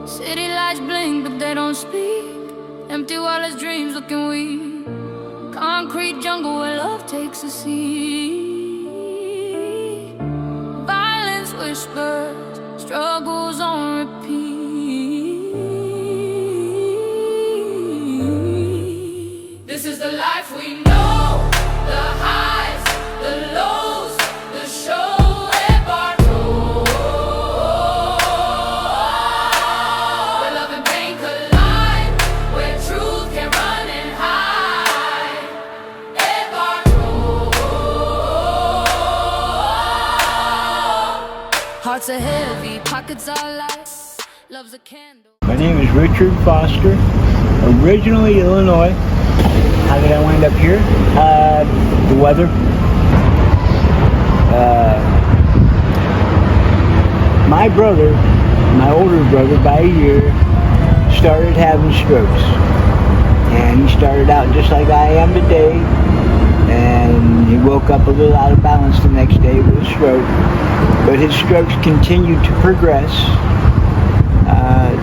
City lights blink, but they don't speak. Empty wallets, dreams looking weak. Concrete jungle where love takes a seat. Violence whispers, struggles on repeat. This is the life we know. The highs, the lows, the show. Hearts are heavy, pockets are light. Love's a candle. My name is Richard Foster, originally Illinois. How did I wind up here? The weather. My brother, my older brother by a year, started having strokes. And he started out just like I am today. And he woke up a little out of balance the next day with a stroke. But his strokes continued to progress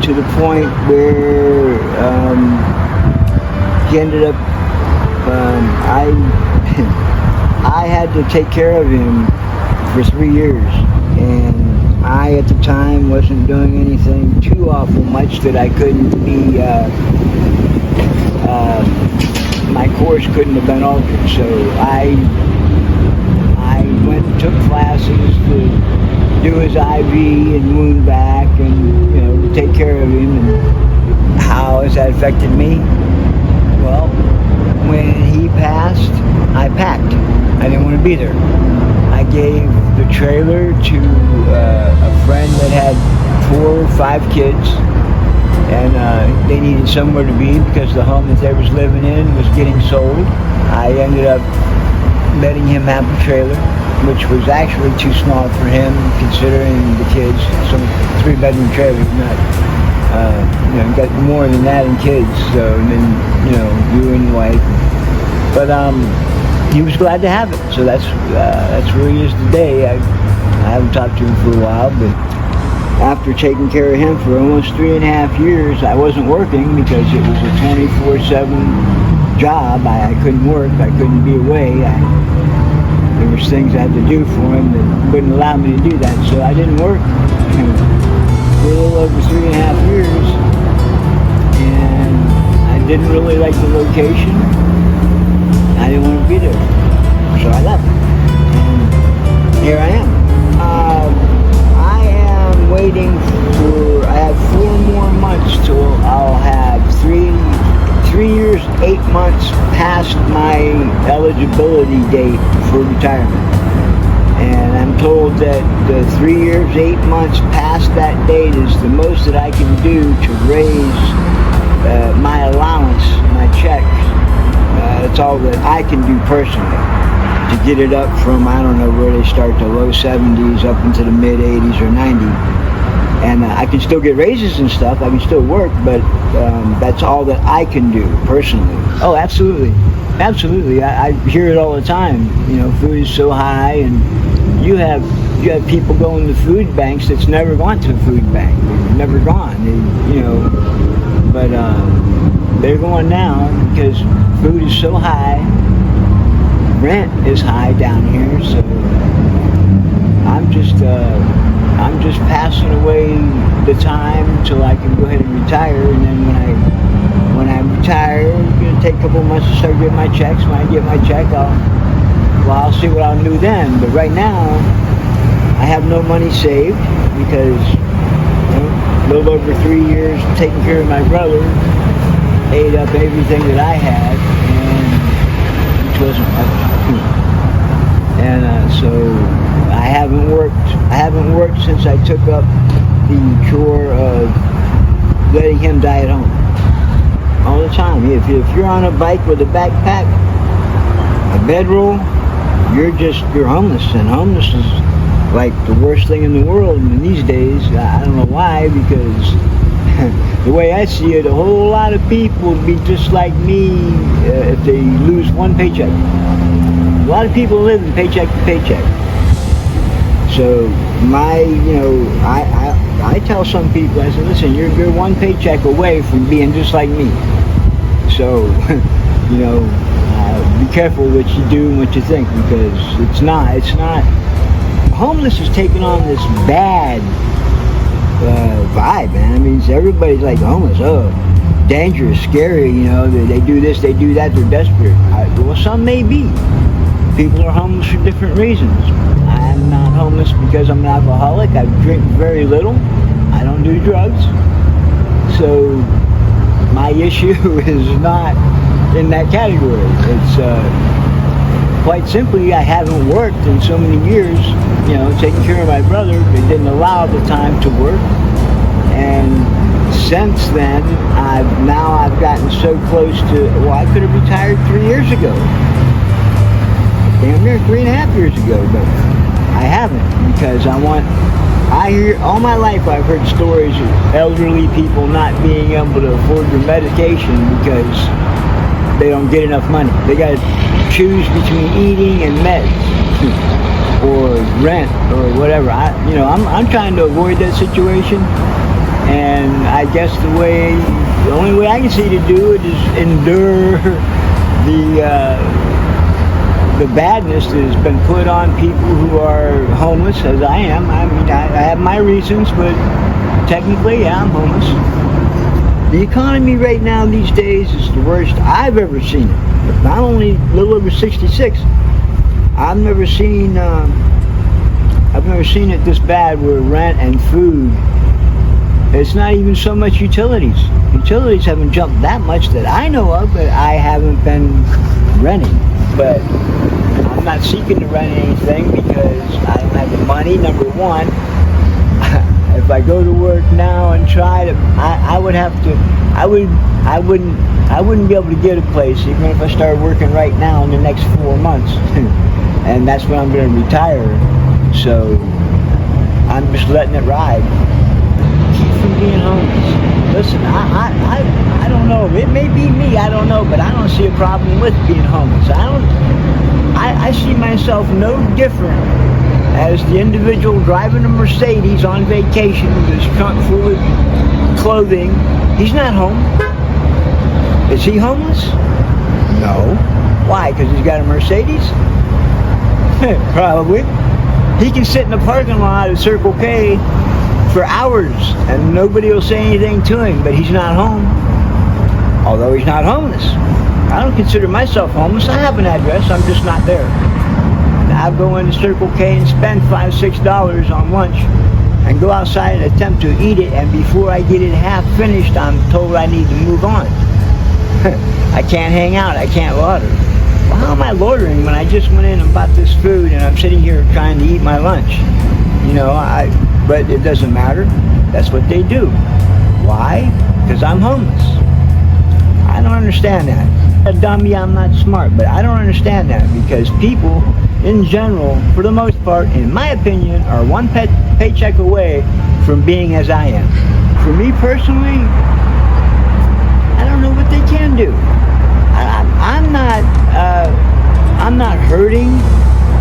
to the point where he ended up, I had to take care of him for 3 years. And I, at the time, wasn't doing anything too awful much that I couldn't be, my course couldn't have been altered. So I went and took classes to do his IV and wound back and, you know, to take care of him. And how has that affected me? Well, when he passed, I packed. I didn't want to be there. I gave the trailer to a friend that had 4 or 5 kids, and they needed somewhere to be because the home that they was living in was getting sold. I ended up letting him have the trailer, which was actually too small for him considering the kids. Some 3-bedroom trailer, not, you know, got more than that in kids. So, and then, you know, you and your wife. But he was glad to have it. So that's where he is today. I haven't talked to him for a while, but after taking care of him for almost 3.5 years, I wasn't working because it was a 24/7 job. I couldn't work. I couldn't be away. There was things I had to do for him that wouldn't allow me to do that, so I didn't work for a little over 3.5 years, and I didn't really like the location. I didn't want to be there, so I left, and here I am. I am waiting for, I have 4 more months till I'll have 3 years, 8 months past my eligibility date for retirement. And I'm told that the 3 years, 8 months past that date is the most that I can do to raise my allowance, my check. It's all that I can do personally to get it up from, I don't know where they start, the low 70s up into the mid 80s or 90. And I can still get raises and stuff. I can still work, but that's all that I can do personally. Oh, absolutely, absolutely. I hear it all the time. You know, food is so high, and you have people going to food banks that's never gone to a food bank. They've never gone. You know, but they're going now because food is so high. Rent is high down here, so I'm just passing away the time until I can go ahead and retire, and then when I retire, it's gonna take a couple months to start getting my checks. When I get my check, I'll see what I'll do then. But right now, I have no money saved because, you know, a little over 3 years taking care of my brother ate up everything that I had, and which wasn't much. And so I haven't worked since I took up the chore of letting him die at home. All the time. If you're on a bike with a backpack, a bedroll, you're homeless. And homeless is like the worst thing in the world in these days. I don't know why, because the way I see it, a whole lot of people would be just like me if they lose one paycheck. A lot of people live in paycheck to paycheck. So I tell some people, I say, listen, you're one paycheck away from being just like me. So, be careful what you do and what you think, because it's not. Homeless is taking on this bad vibe, man. I mean, everybody's like homeless. Oh, dangerous, scary. They do this, they do that. They're desperate. Well, some may be. People are homeless for different reasons. I'm not homeless because I'm an alcoholic. I drink very little. I don't do drugs. So my issue is not in that category. It's quite simply, I haven't worked in so many years, taking care of my brother. They didn't allow the time to work. And since then, I've gotten so close to, I could have retired 3 years ago. Damn near 3.5 years ago, but I haven't, because I hear, all my life I've heard stories of elderly people not being able to afford their medication because they don't get enough money. They got to choose between eating and meds or rent or whatever. I'm trying to avoid that situation, and I guess the only way I can see to do it is endure the badness that has been put on people who are homeless, as I am. I mean, I have my reasons, but technically, yeah, I'm homeless. The economy right now these days is the worst I've ever seen it. I'm only a little over 66. I've never seen it this bad, where rent and food, it's not even so much utilities. Utilities haven't jumped that much that I know of, but I haven't been renting. But I'm not seeking to rent anything because I don't have the money, number one. If I go to work now and try to, I wouldn't be able to get a place even if I started working right now in the next 4 months. And that's when I'm going to retire. So I'm just letting it ride. Keep from being homeless. Listen, I don't know. It may be me, I don't know, but I don't see a problem with being homeless. I see myself no different as the individual driving a Mercedes on vacation with his trunk full of clothing. He's not home. Is he homeless? No. Why? Because he's got a Mercedes? Probably. He can sit in the parking lot at Circle K for hours and nobody will say anything to him, but he's not home. Although he's not homeless. I don't consider myself homeless. I have an address, I'm just not there. I'll go into Circle K and spend $5, $6 on lunch and go outside and attempt to eat it, and before I get it half finished, I'm told I need to move on. I can't hang out, I can't order. Well, how am I loitering when I just went in and bought this food and I'm sitting here trying to eat my lunch? But it doesn't matter. That's what they do. Why? Because I'm homeless. I don't understand that. A dummy, I'm not smart, but I don't understand that, because people in general, for the most part, in my opinion, are one paycheck away from being as I am. For me personally, I don't know what they can do. I'm not hurting.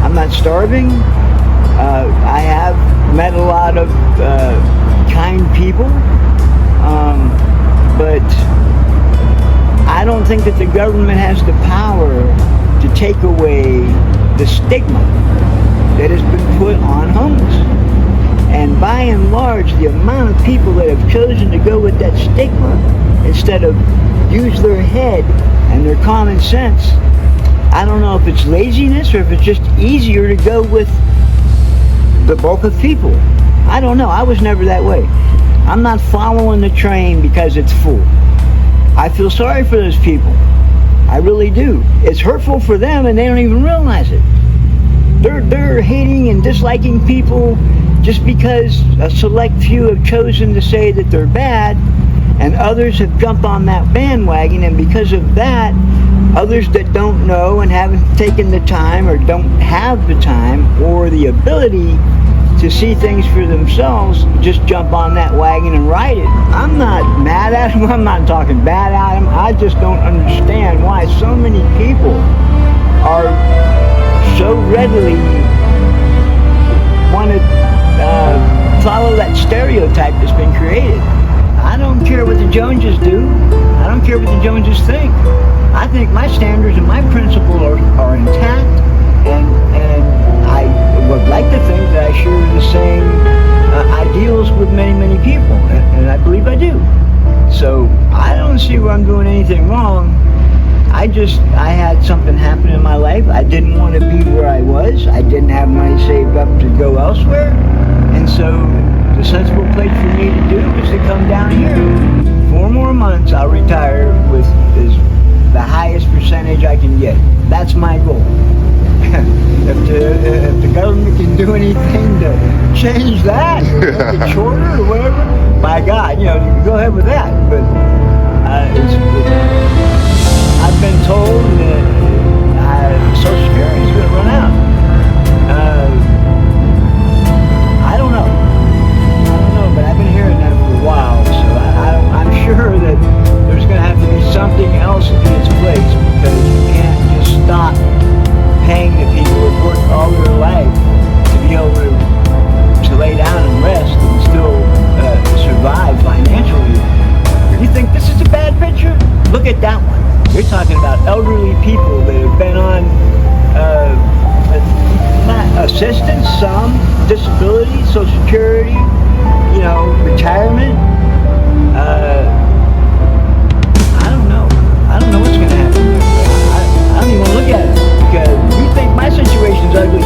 I'm not starving. I have met a lot of kind people, but I don't think that the government has the power to take away the stigma that has been put on homeless. And by and large, the amount of people that have chosen to go with that stigma instead of use their head and their common sense, I don't know if it's laziness or if it's just easier to go with the bulk of people. I don't know. I was never that way. I'm not following the train because it's full. I feel sorry for those people. I really do. It's hurtful for them and they don't even realize it. They're hating and disliking people just because a select few have chosen to say that they're bad, and others have jumped on that bandwagon, and because of that, others that don't know and haven't taken the time or don't have the time or the ability to see things for themselves just jump on that wagon and ride it. I'm not mad at them. I'm not talking bad at them. I just don't understand why so many people are so readily want to follow that stereotype that's been created. I don't care what the Joneses do. I don't care what the Joneses think. I think my standards and my principles are intact, and I would like to think that I share the same ideals with many, many people, and I believe I do. So I don't see where I'm doing anything wrong. I had something happen in my life. I didn't want to be where I was. I didn't have money saved up to go elsewhere. And so the sensible place for me to do is to come down here. 4 more months, I'll retire with the highest percentage I can get. That's my goal. If the government can do anything to change that, or make it shorter or whatever, by God, you can go ahead with that. But I've been told that Social Security is going to run out. I don't know, but I've been hearing that for a while, so I'm sure that there's going to have to be something else in its place, because you can't just stop paying the people who've worked all their life to be able to lay down and rest and still survive financially. You think this is a bad picture? Look at that one. You're talking about elderly people that have been on assistance, some disability, Social Security, retirement. I don't know what's going to happen. I don't even want to look at it, because you think my situation's ugly.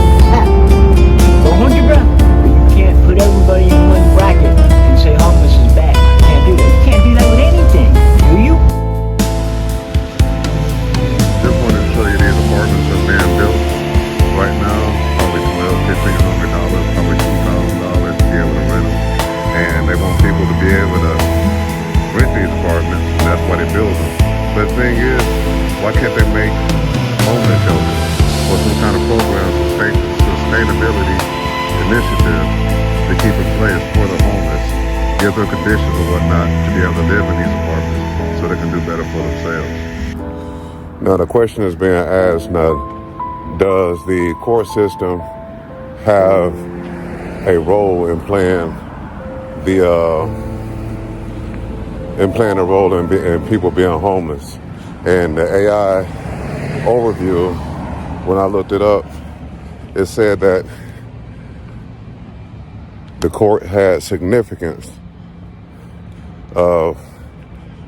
Go hold your breath. You can't put everybody in one bracket and say homeless is bad. You can't do that. You can't do that with anything, do you? Just wanted to show you these apartments that man built right now. Probably $1,200, probably $2,000 to be able to rent them. And they want people to be able to rent these apartments, and that's why they build them. But the thing is, why can't they make homeless shelters or some kind of program, sustainability initiative to keep in place for the homeless, give them conditions or whatnot to be able to live in these apartments so they can do better for themselves. Now the question is being asked now, does the court system have a role in playing a role in people being homeless? And the AI overview, when I looked it up, it said that the court had significance of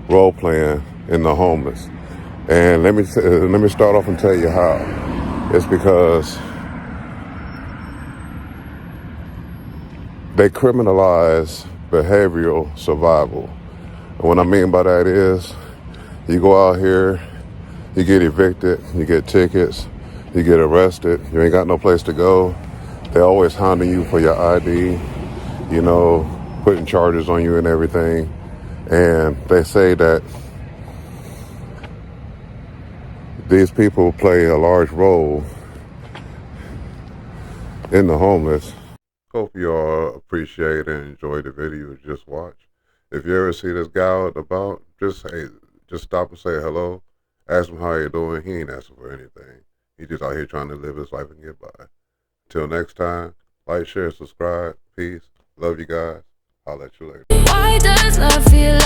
role playing in the homeless. And let me start off and tell you how. It's because they criminalize behavioral survival. And what I mean by that is, you go out here, you get evicted, you get tickets, you get arrested, you ain't got no place to go. They're always hounding you for your ID, putting charges on you and everything. And they say that these people play a large role in the homeless. Hope you all appreciate and enjoy the video you just watched. If you ever see this guy out about, just stop and say hello. Ask him how you doing. He ain't asking for anything. He just out here trying to live his life and get by. Till next time, like, share, subscribe. Peace. Love you guys. I'll let you later. Why does love feel